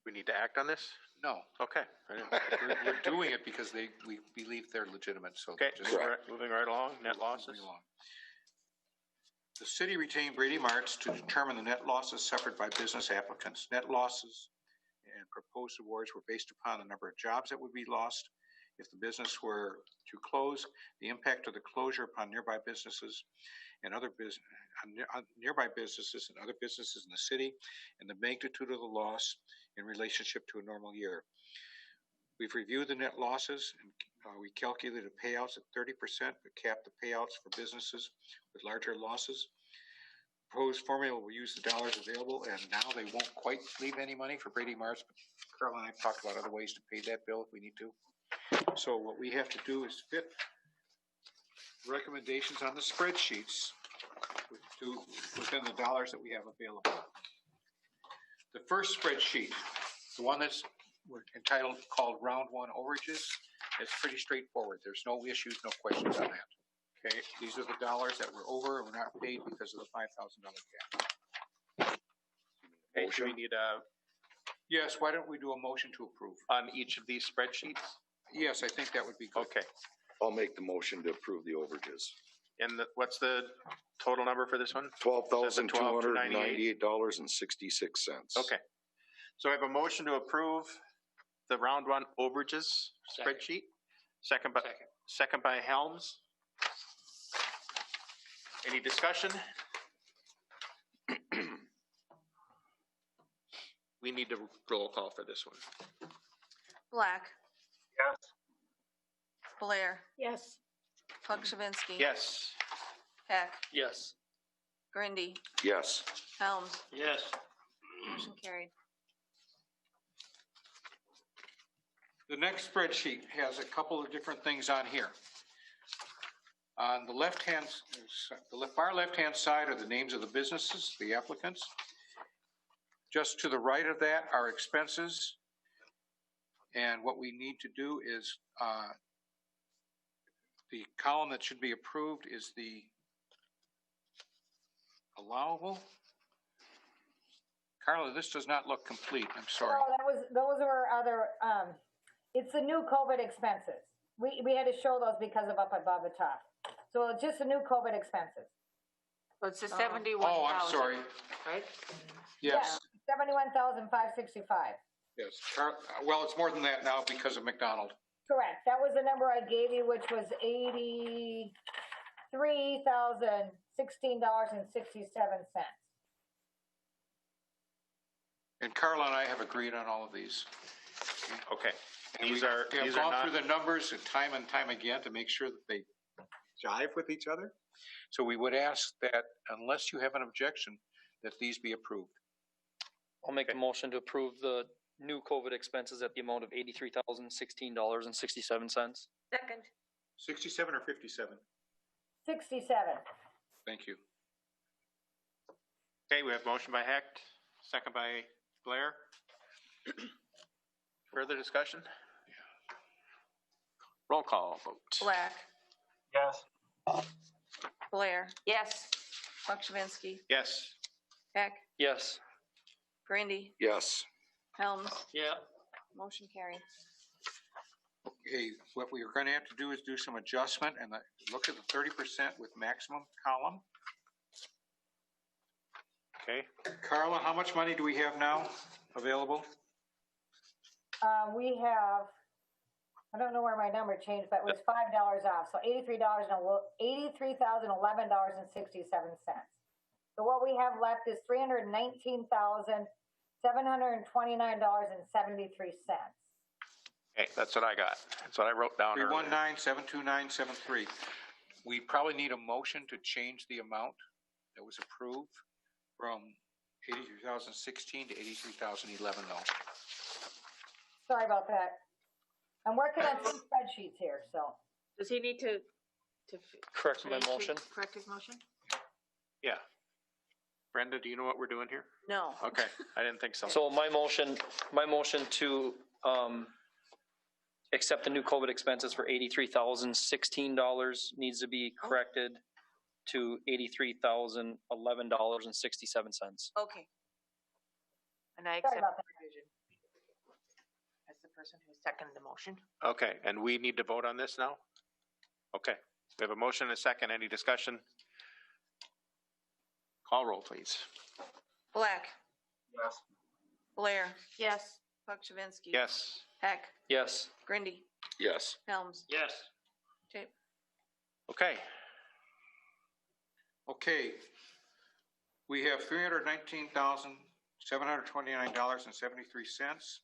We need to act on this? No, Okay. we're doing it because we believe they're legitimate, so. Okay, just moving right along, net losses. moving along. The city retained Brady Marts to determine the net losses suffered by business applicants. Net losses and proposed awards were based upon the number of jobs that would be lost if the business were to close, the impact of the closure upon nearby businesses and other nearby businesses and other businesses in the city, and the magnitude of the loss in relationship to a normal year. We've reviewed the net losses and we calculated payouts at 30%, but capped the payouts for businesses with larger losses. Proposed formula will use the dollars available, and now they won't quite leave any money for Brady Marts, but Carl and I have talked about other ways to pay that bill if we need to. So what we have to do is fit recommendations on the spreadsheets within the dollars that we have available. The first spreadsheet, the one that's entitled called Round One Overages, is pretty straightforward. There's no issues, no questions on that. Okay, these are the dollars that were over and were not paid because of the $5,000 cap. Okay, do we need Yes, why don't we do a motion to approve? on each of these spreadsheets? Yes, I think that would be good. Okay, I'll make the motion to approve the overages. and what's the total number for this one? $12,298.66. Okay, so I have a motion to approve the round one overages spreadsheet. Second by Helms. Any discussion? We need to roll call for this one. Black, Yes. Blair, Yes. Pakshavinsky. Yes. Heck, Yes. Grindy, Yes. Helms, Yes. motion carried. The next spreadsheet has a couple of different things on here. On the far left-hand side are the names of the businesses, the applicants. Just to the right of that are expenses. And what we need to do is, the column that should be approved is the allowable. Carla, this does not look complete. I'm sorry. No, those were other, it's the new COVID expenses. We had to show those because of up above the top. So it's just the new COVID expenses. So it's the 71,000. Oh, I'm sorry. Right? Yes, 71,565. yes. Well, it's more than that now because of McDonald. Correct. That was the number I gave you, which was $83,016.67. And Carla and I have agreed on all of these. Okay. And These we are have gone not, through the numbers and time again to make sure that they jive with each other. So we would ask that unless you have an objection, that these be approved. I'll make a motion to approve the new COVID expenses at the amount of $83,016.67. Second. 67 or 57? 67. Thank you. okay, we have motion by Hecht, second by Blair. Further discussion? Roll call vote. Black, Yes. Blair, Yes. Pakshavinsky, Yes. Heck, Yes. Grindy, Yes. Helms, Yeah. motion carried. Okay, what we are going to have to do is do some adjustment and look at the 30% with maximum column. Okay, Carla, how much money do we have now available? We have, I don't know where my number changed, but it was $5 off, so $83,011.67. So what we have left is $319,729.73. okay, that's what I got. That's what I wrote down earlier. 319-729-73. We probably need a motion to change the amount that was approved from 83,016 to 83,011 though. Sorry about that. I'm working on two spreadsheets here, so. Does he need to Correct my motion. correct his motion? Yeah. Brenda, do you know what we're doing here? No. Okay, I didn't think so. So my motion to, accept the new COVID expenses for $83,016 needs to be corrected to $83,011.67. Okay. And I Sorry accept about the that. revision. as the person who seconded the motion. Okay, and we need to vote on this now? Okay, we have a motion and a second. Any discussion? Call roll, please. Black, Yes. Blair, Yes. Pakshavinsky. Yes. Heck, Yes. Grindy, Yes. Helms. Yes. Okay. Okay, Okay. We have $319,729.73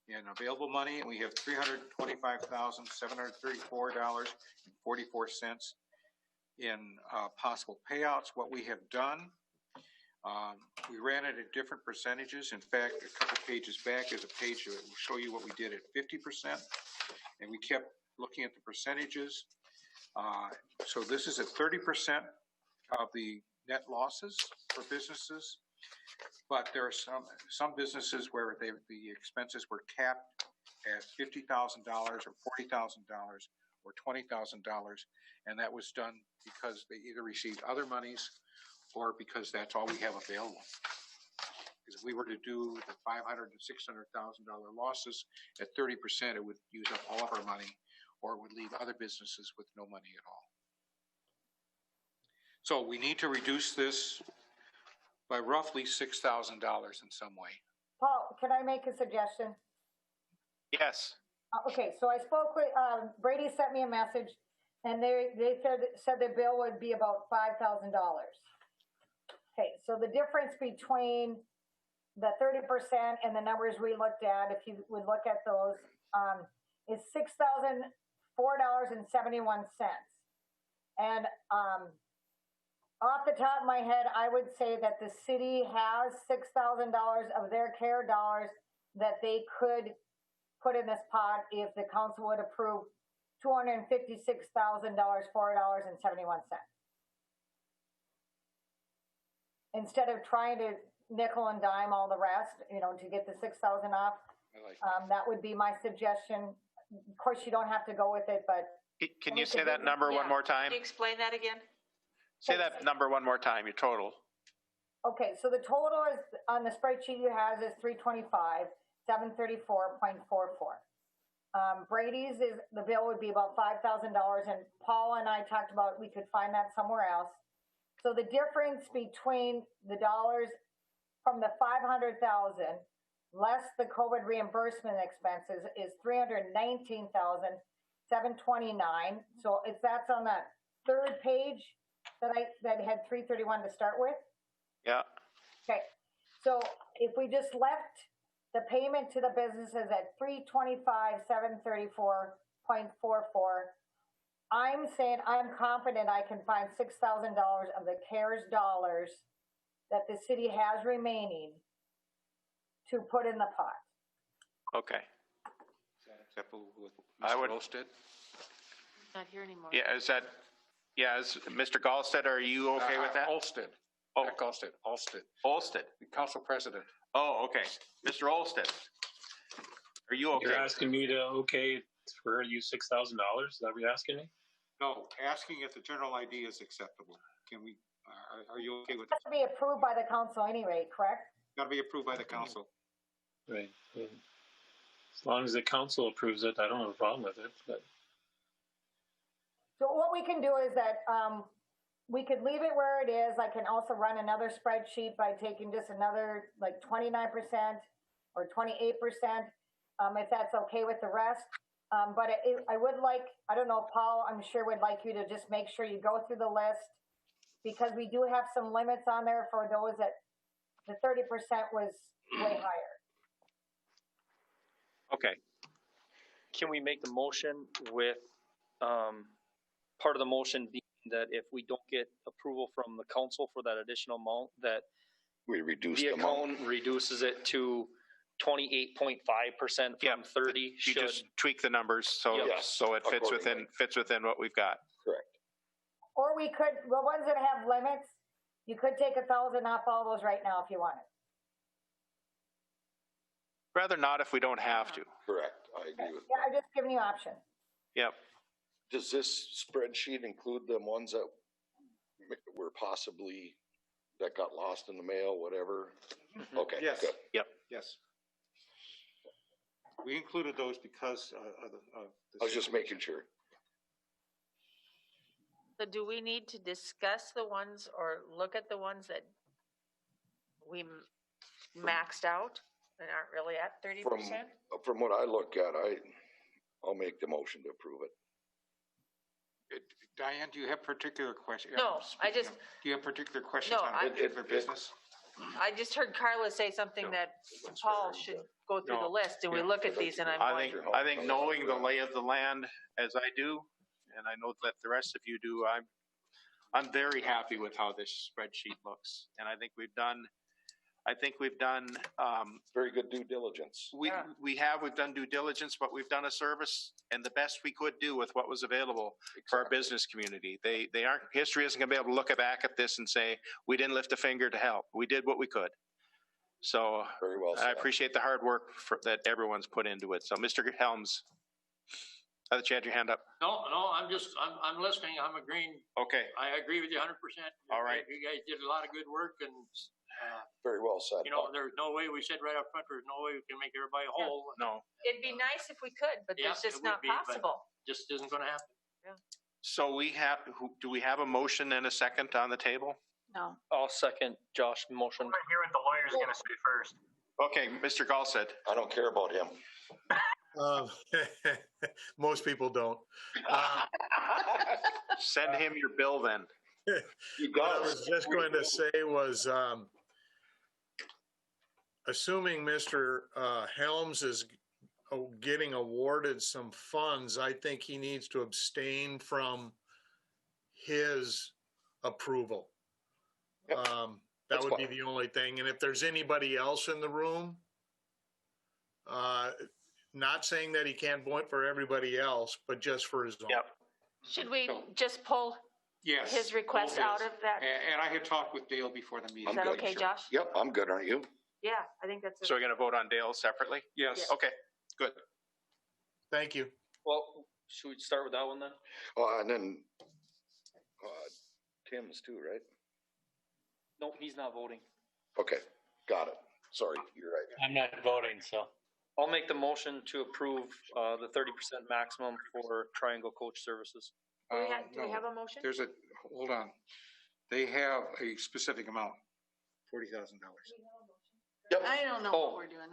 in available money, and we have $325,734.44 in possible payouts. What we have done, we ran it at different percentages. In fact, a couple pages back is a page that will show you what we did at 50%, and we kept looking at the percentages. So this is at 30% of the net losses for businesses, but there are some businesses where the expenses were capped at $50,000 or $40,000 or $20,000, and that was done because they either received other monies or because that's all we have available. Because if we were to do the $500,000 to $600,000 losses at 30%, it would use up all of our money, or it would leave other businesses with no money at all. So we need to reduce this by roughly $6,000 in some way. Paul, can I make a suggestion? yes, Okay, so I spoke with, Brady sent me a message, and they said the bill would be about $5,000. Okay, so the difference between the 30% and the numbers we looked at, if you would look at those, is $6,004.71. And off the top of my head, I would say that the city has $6,000 of their CARE dollars that they could put in this pot if the council would approve $256,000, $4.71. Instead of trying to nickel and dime all the rest, to get the 6,000 off, that would be my suggestion. Of course, you don't have to go with it, but can you say that number one more time? Can you explain that again? Say that number one more time, your total. okay, so the total is on the spreadsheet you have is 325,734.44. Brady's the bill would be about $5,000, and Paul and I talked about we could find that somewhere else. So the difference between the dollars from the 500,000 less the COVID reimbursement expenses is 319,729. So if that's on that third page that had 331 to start with. Yeah. Okay. So if we just left the payment to the businesses at 325,734.44, I'm saying I'm confident I can find $6,000 of the CARES dollars that the city has remaining to put in the pot. Okay. Is that acceptable with I Mr. would- Olsted? Not here anymore. Yeah, is Mr. Gallstead, are you okay with that? Olsted. Oh. Not Olsted, Olsted, Olsted. the council president. Oh, okay. Mr. Olsted. Are you okay? You're asking me to, okay, for her to use $6,000? Is that what you're asking me? No, asking if the general ID is acceptable. Can we, are you okay with It has to be approved by the council anyway, correct? Got to be approved by the council. Right. Yeah. As long as the council approves it, I don't have a problem with it, but. So what we can do is that we could leave it where it is. I can also run another spreadsheet by taking just another like 29% or 28%, if that's okay with the rest. But I would like, I don't know, Paul, I'm sure would like you to just make sure you go through the list, because we do have some limits on there for those that the 30% was way higher. Okay. Can we make the motion with, part of the motion being that if we don't get approval from the council for that additional amount, that We reduced the the amount. account reduces it to 28.5% Yeah, from 30 You should. just tweak the numbers so Yep. so it fits Accordingly. within what we've got. Correct. Or we could, the ones that have limits, you could take 1,000 off all those right now if you wanted. Rather not if we don't have to. Correct. I agree with Yeah, that. I'm just giving you options. Yep. Does this spreadsheet include the ones that were possibly, that got lost in the mail, whatever? Okay, Yes. good. Yep. Yes. We included those because of I was just making sure. So do we need to discuss the ones or look at the ones that we maxed out and aren't really at 30%? From what I look at, I'll make the motion to approve it. Diane, do you have particular questions? No, I just- Do you have particular questions No, on I- a particular business? I just heard Carla say something that Paul should go through the list and we look at these and I'm going, I think knowing the lay of the land as I do, and I know that the rest of you do, I'm very happy with how this spreadsheet looks. And I think we've done, Very good due diligence. we've done due diligence, but we've done a service and the best we could do with what was available for our business community. History isn't gonna be able to look back at this and say, we didn't lift a finger to help. We did what we could. So Very well I said. appreciate the hard work that everyone's put into it. So Mr. Helms, I thought you had your hand up. No, I'm listening, I'm agreeing, Okay, I agree with you 100%. All right. You guys did a lot of good work and, Very well said. there's no way, we said right up front, there's no way we can make everybody whole. no. it'd be nice if we could, but Yeah, it's just it would not be, but- possible. Just isn't gonna happen. So do we have a motion and a second on the table? No. I'll second Josh's motion. I want to hear what the lawyer's going to say first. Okay, Mr. Gallsted. I don't care about him. Most people don't. Send him your bill then. What I was just going to say was, assuming Mr. Helms is getting awarded some funds, I think he needs to abstain from his approval. That That's would be fine. the only thing. And if there's anybody else in the room, not saying that he can't vote for everybody else, but just for his own. Yep. Should we just pull Yes. his request Paul out is. of that? And I had talked with Dale before the meeting. Is that good, okay, sure. Josh? Yep, I'm good, aren't you? Yeah, I think that's. So we're gonna vote on Dale separately? Yes. Okay, good. Thank you. Well, should we start with that one then? And then, Tim's too, right? No, he's not voting. Okay, got it. Sorry, you're right. I'm not voting, so. I'll make the motion to approve the 30% maximum for Triangle Coach Services. Do we No, have a motion? There's hold on. They have a specific amount, $40,000. I don't know Oh. what we're doing.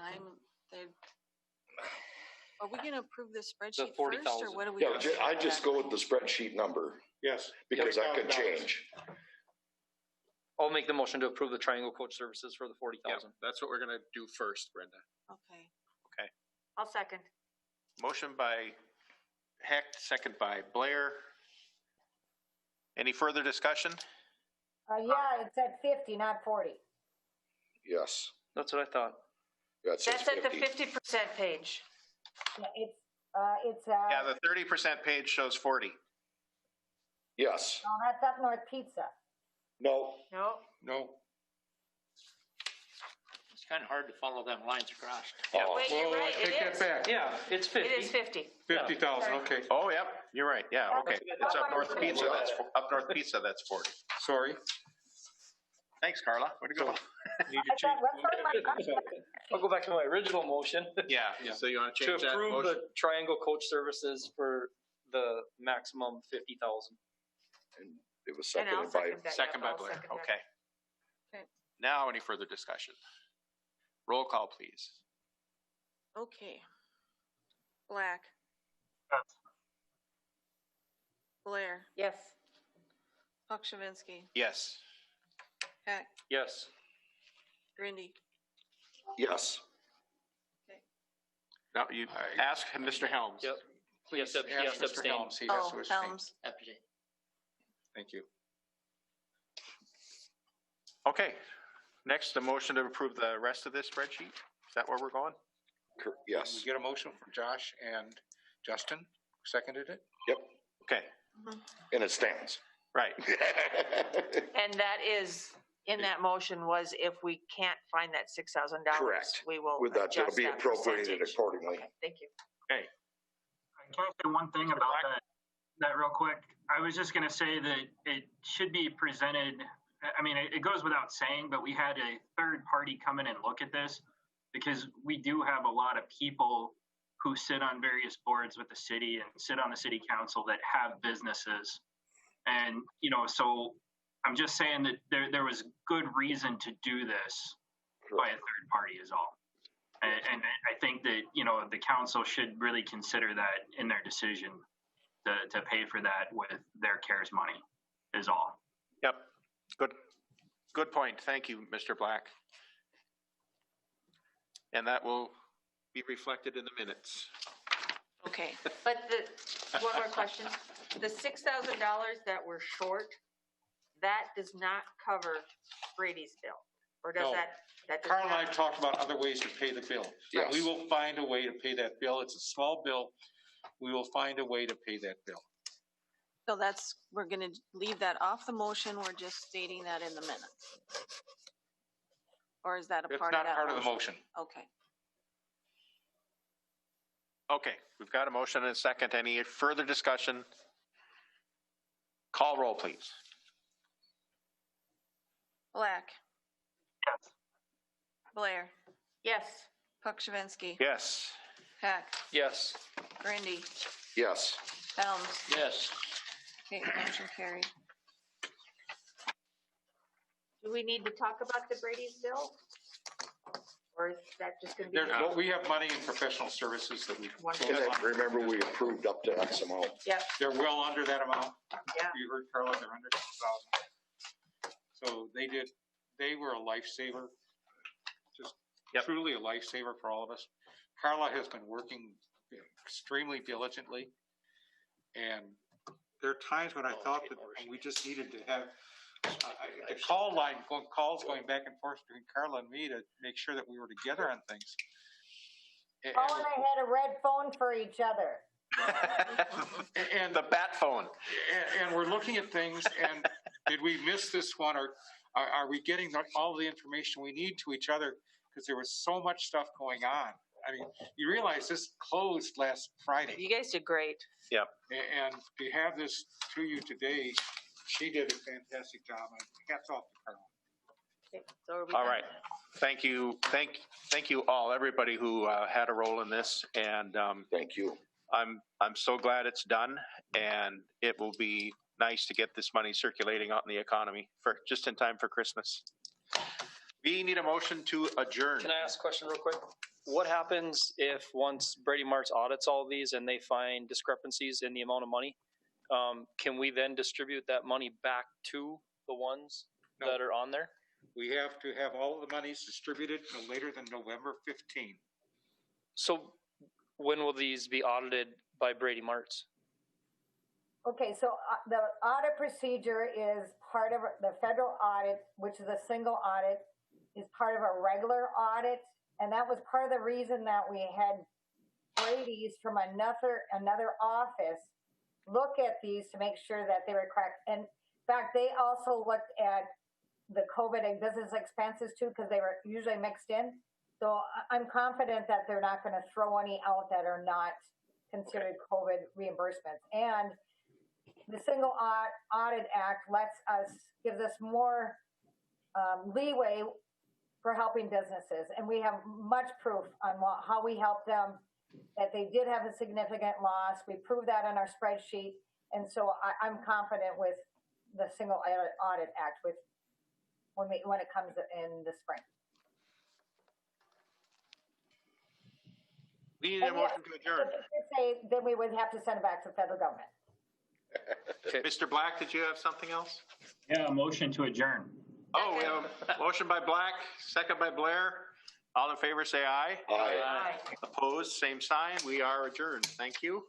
Are we gonna approve this spreadsheet first, 40,000. or what do we? Yeah, do? I just go with the spreadsheet number Yes. because that could $40,000. change. I'll make the motion to approve the Triangle Coach Services for the 40,000. That's what we're gonna do first, Brenda. Okay. I'll second. Motion by Heck, second by Blair. Any further discussion? Yeah, it's at 50, not 40. Yes, That's what I thought. that says That's at the 50. 50% page. Yeah, it's, Yeah, the 30% page shows 40. Yes, no, that's up North Pizza. no, No, No. It's kinda hard to follow them lines across. wait, you're Well, I right, take it that is. back. Yeah, it's 50. It is 50. 50,000, okay. Oh, yep, you're right, yeah, okay. It's up North Pizza, that's 40. Sorry. Thanks, Carla, way to go. I thought, what's my- I'll go back to my original motion. Yeah, so you wanna To change that approve motion? the Triangle Coach Services for the maximum 50,000. and it was And I'll seconded by, second that. Second by I'll Blair, second that. okay. Okay. Now, any further discussion? Roll call, please. Okay. Black, Blair, Yes. Pakshavinsky, Yes. Heck, Yes. Grindy. yes, Now, you ask Mr. Helms. Yep. Please Yes, ask yes, Mr. abstain. Helms. He has Oh, to abstain. Helms. Thank you. Okay, next, the motion to approve the rest of this spreadsheet. Is that where we're going? We yes, get a motion from Josh and Justin, seconded it? yep, Okay, and it stands. right. And that is, in that motion was if we can't find that $6,000. Correct. We will With that, it'll adjust be that appropriated percentage. accordingly. Okay, thank you. Okay, Can I say one thing about that real quick? I was just gonna say that it should be presented, I mean, it goes without saying, but we had a third party come in and look at this because we do have a lot of people who sit on various boards with the city and sit on the city council that have businesses. And, you know, so I'm just saying that there was good reason to do this by a third party is all. And I think that, you know, the council should really consider that in their decision to pay for that with their CARES money is all. Yep. Good point. Thank you, Mr. Black. And that will be reflected in the minutes. Okay, but one more question. The $6,000 that we're short, that does not cover Brady's bill, or does No. that does Carl and I not? talked about other ways to pay the bill. Yes. We will find a way to pay that bill. It's a small bill. We will find a way to pay that bill. So that's, we're gonna leave that off the motion, we're just stating that in the minutes. Or is that a It's part of not that? part of the motion. Okay. Okay, we've got a motion and a second. Any further discussion? Call roll, please. Black, Yes. Blair, Yes, Pukshavinsky, Yes. Hack, Yes. Grindy, Yes. Helms. Yes. Okay, motion carried. do we need to talk about the Brady's bill? Or is that just gonna be? There's, well, we have money in professional services that we. And then remember, we approved up to X amount. Yep, They're well under that amount. yeah, You heard Carla, they're under 6,000. So they were a lifesaver, just Yep. truly a lifesaver for all of us. Carla has been working extremely diligently. And there are times when I thought that we just needed to have a call line, calls going back and forth between Carla and me to make sure that we were together on things. And- Paul and I had a red phone for each other. And The bat phone. and we're looking at things, and did we miss this one, or are we getting all the information we need to each other? Because there was so much stuff going on. I mean, you realize this closed last Friday, you guys did great. Yep. and to have this to you today, she did a fantastic job, and hats off to Carla. Okay, so are we All done? right. Thank you. Thank you all, everybody who had a role in this. And Thank you. I'm so glad it's done, and it will be nice to get this money circulating out in the economy for just in time for Christmas. We need a motion to adjourn. Can I ask a question real quick? What happens if once Brady Martz audits all of these and they find discrepancies in the amount of money? Can we then distribute that money back to the ones No. that are on there? We have to have all of the monies distributed no later than November 15. So when will these be audited by Brady Martz? Okay, so the audit procedure is part of the federal audit, which is a single audit, is part of a regular audit. And that was part of the reason that we had Brady's from another office look at these to make sure that they were correct. And in fact, they also looked at the COVID and business expenses too, because they were usually mixed in. So I'm confident that they're not going to throw any out that are not considered COVID reimbursements. And the Single Audit Act gives us more leeway for helping businesses. And we have much proof on how we helped them, that they did have a significant loss. We proved that on our spreadsheet. And so I'm confident with the Single Audit Act when it comes in the spring. We need a motion to adjourn. Then we would have to send it back to the federal government. Mr. Black, did you have something else? Yeah, a motion to adjourn. Oh, we have a motion by Black, second by Blair. All in favor, say aye. Aye. Aye. Opposed, same sign. We are adjourned. Thank you.